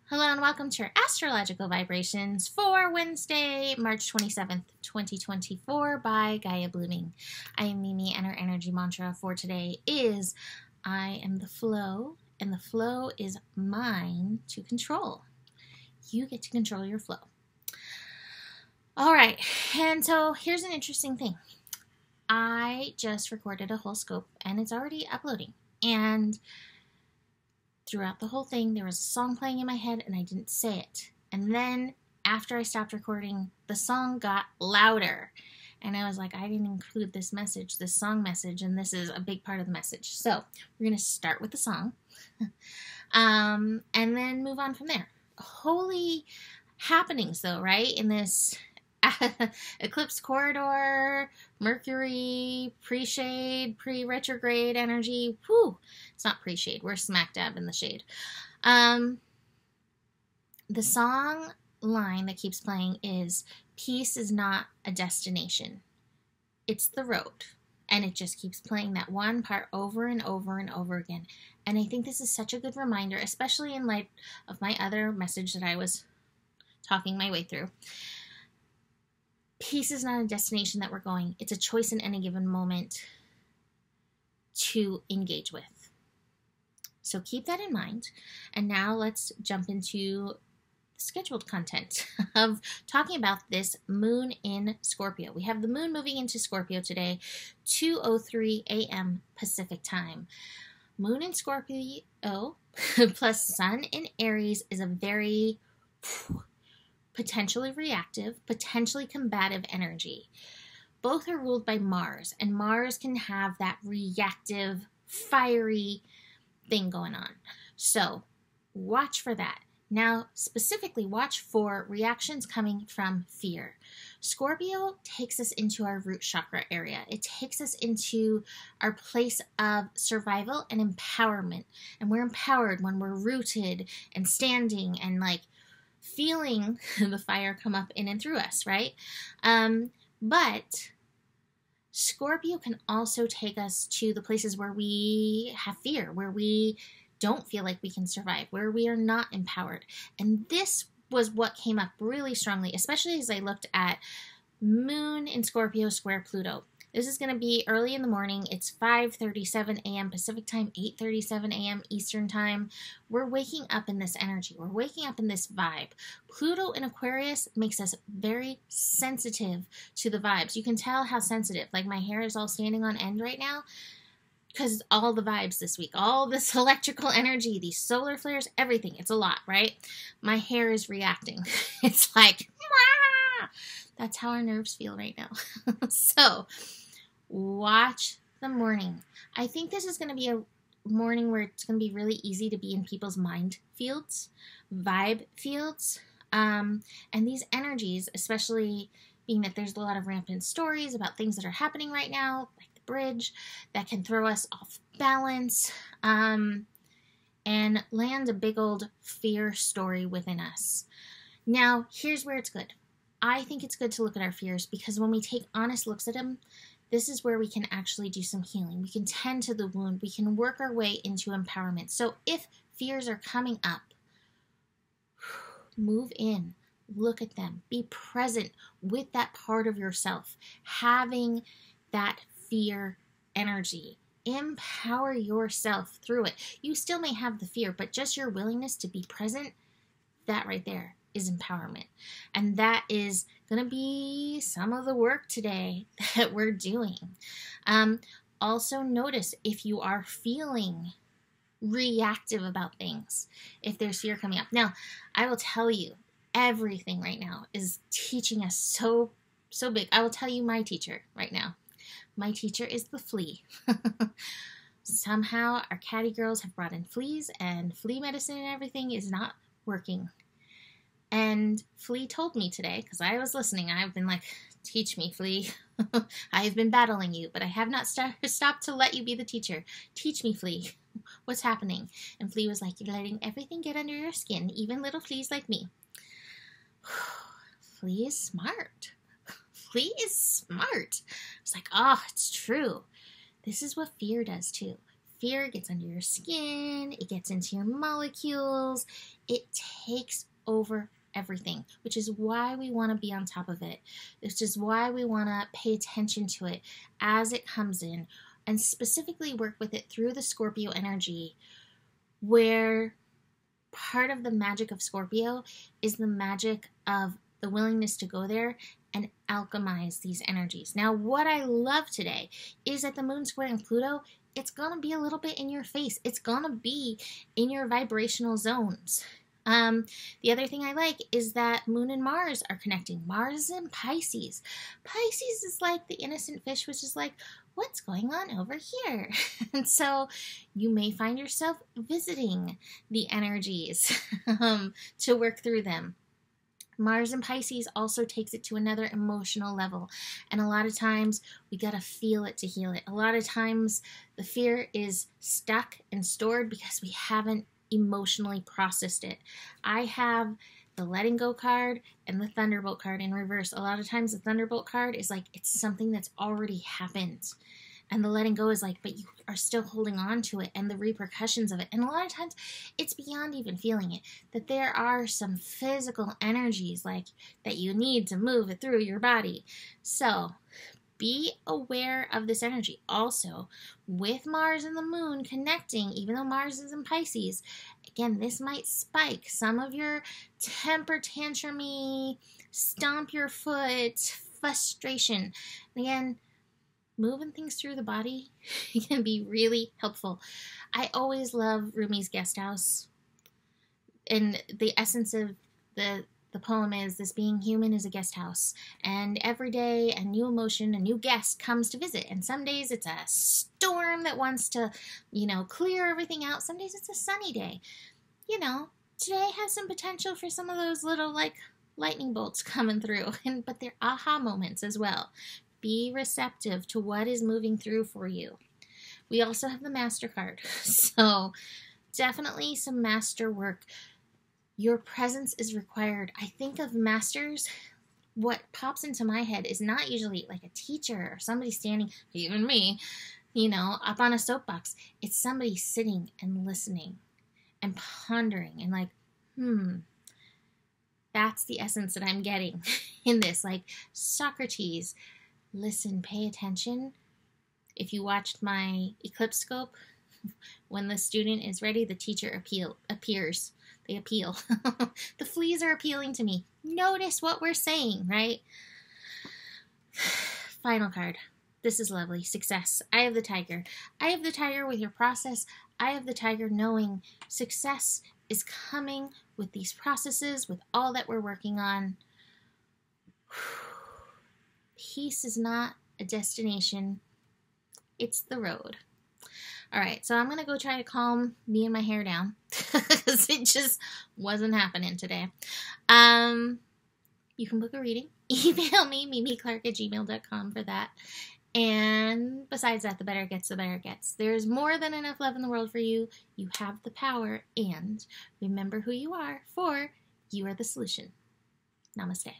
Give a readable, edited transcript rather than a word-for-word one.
Hello and welcome to your astrological vibrations for Wednesday, March 27th, 2024 by Gaia Blooming. I am Mimi and our energy mantra for today is I am the flow and the flow is mine to control. You get to control your flow. All right, and so here's an interesting thing. I just recorded a whole scope and it's already uploading, and throughout the whole thing, there was a song playing in my head and I didn't say it. And then after I stopped recording, the song got louder. And I was like, I didn't include this message, this song message, and this is a big part of the message. So we're going to start with the song and then move on from there. Holy happenings, though, right? In this eclipse corridor, Mercury, pre-shade, pre-retrograde energy. Whew. It's not pre-shade. We're smack dab in the shade. The song line that keeps playing is, peace is not a destination. It's the road. And it just keeps playing that one part over and over and over again. And I think this is such a good reminder, especially in light of my other message that I was talking my way through. Peace is not a destination that we're going. It's a choice in any given moment to engage with. So keep that in mind. And now let's jump into scheduled content of talking about this moon in Scorpio. We have the moon moving into Scorpio today, 2:03 a.m. Pacific time. Moon in Scorpio plus sun in Aries is a very potentially reactive, potentially combative energy. Both are ruled by Mars, and Mars can have that reactive, fiery thing going on. So watch for that. Now, specifically, watch for reactions coming from fear. Scorpio takes us into our root chakra area. It takes us into our place of survival and empowerment. And we're empowered when we're rooted and standing and feeling the fire come up in and through us, right? But Scorpio can also take us to the places where we have fear, where we don't feel like we can survive, where we are not empowered. And this was what came up really strongly, especially as I looked at Moon in Scorpio square Pluto. This is going to be early in the morning. It's 5:37 a.m. Pacific time, 8:37 a.m. Eastern time. We're waking up in this energy. We're waking up in this vibe. Pluto in Aquarius makes us very sensitive to the vibes. You can tell how sensitive. Like, my hair is all standing on end right now because all the vibes this week, all this electrical energy, these solar flares, everything. It's a lot, right? My hair is reacting. It's like, wah! That's how our nerves feel right now. So watch the morning. I think this is going to be a morning where it's going to be really easy to be in people's mind fields, vibe fields, and these energies, especially being that there's a lot of rampant stories about things that are happening right now, like the bridge, that can throw us off balance, and land a big old fear story within us. Now, here's where it's good. I think it's good to look at our fears, because when we take honest looks at them, this is where we can actually do some healing. We can tend to the wound. We can work our way into empowerment. So if fears are coming up, move in, look at them, be present with that part of yourself, having that fear energy. Empower yourself through it. You still may have the fear, but just your willingness to be present, that right there is empowerment. And that is going to be some of the work today that we're doing. Also notice if you are feeling reactive about things, if there's fear coming up. Now, I will tell you, everything right now is teaching us so big. I will tell you my teacher right now. My teacher is the flea. Somehow our catty girls have brought in fleas, and flea medicine and everything is not working. And Flea told me today, because I was listening, I've been like, teach me, Flea. I have been battling you, but I have not stopped to let you be the teacher. Teach me, Flea. What's happening? And Flea was like, you're letting everything get under your skin, even little fleas like me. Flea is smart. Flea is smart. I was like, oh, it's true. This is what fear does too. fear gets under your skin, it gets into your molecules, it takes over everything, which is why we want to be on top of it. Which is why we want to pay attention to it as it comes in and specifically work with it through the Scorpio energy, where part of the magic of Scorpio is the magic of the willingness to go there and alchemize these energies. Now, what I love today is that the moon squaring Pluto, it's going to be a little bit in your face. It's going to be in your vibrational zones. The other thing I like is that Moon and Mars are connecting. Mars and Pisces. Pisces is like the innocent fish, which is like, what's going on over here? And so you may find yourself visiting the energies to work through them. Mars and Pisces also takes it to another emotional level. And a lot of times we got to feel it to heal it. A lot of times the fear is stuck and stored because we haven't emotionally processed it. I have the letting go card and the Thunderbolt card in reverse. A lot of times the Thunderbolt card is like, it's something that's already happened. And the letting go is like, but you are still holding on to it and the repercussions of it. And a lot of times it's beyond even feeling it, that there are some physical energies like that you need to move it through your body. So be aware of this energy. Also, with Mars and the moon connecting, even though Mars is in Pisces, again, this might spike some of your temper tantrumy, stomp your foot, frustration. And again, moving things through the body can be really helpful. I always love Rumi's Guest House. And the essence of the poem is, this being human is a guest house. And every day a new emotion, a new guest comes to visit. And some days it's a storm that wants to, clear everything out. Some days it's a sunny day. Today has some potential for some of those little lightning bolts coming through. But they're aha moments as well. Be receptive to what is moving through for you. We also have the Master card. So definitely some master work. Your presence is required. I think of masters, what pops into my head is not usually like a teacher or somebody standing, even me, up on a soapbox. It's somebody sitting and listening and pondering and like, that's the essence that I'm getting in this. Like Socrates, listen, pay attention. If you watched my eclipse scope, when the student is ready, the teacher appears. They appeal. The fleas are appealing to me. Notice what we're saying, right? Final card. This is lovely. Success. I have the Tiger. I have the Tiger with your process. I have the Tiger knowing success is coming with these processes, with all that we're working on. Peace is not a destination. It's the road. All right, so I'm going to go try to calm me and my hair down because it just wasn't happening today. You can book a reading. Email me, mimiclark@gmail.com for that. And besides that, the better it gets, the better it gets. There's more than enough love in the world for you. You have the power, and remember who you are, for you are the solution. Namaste.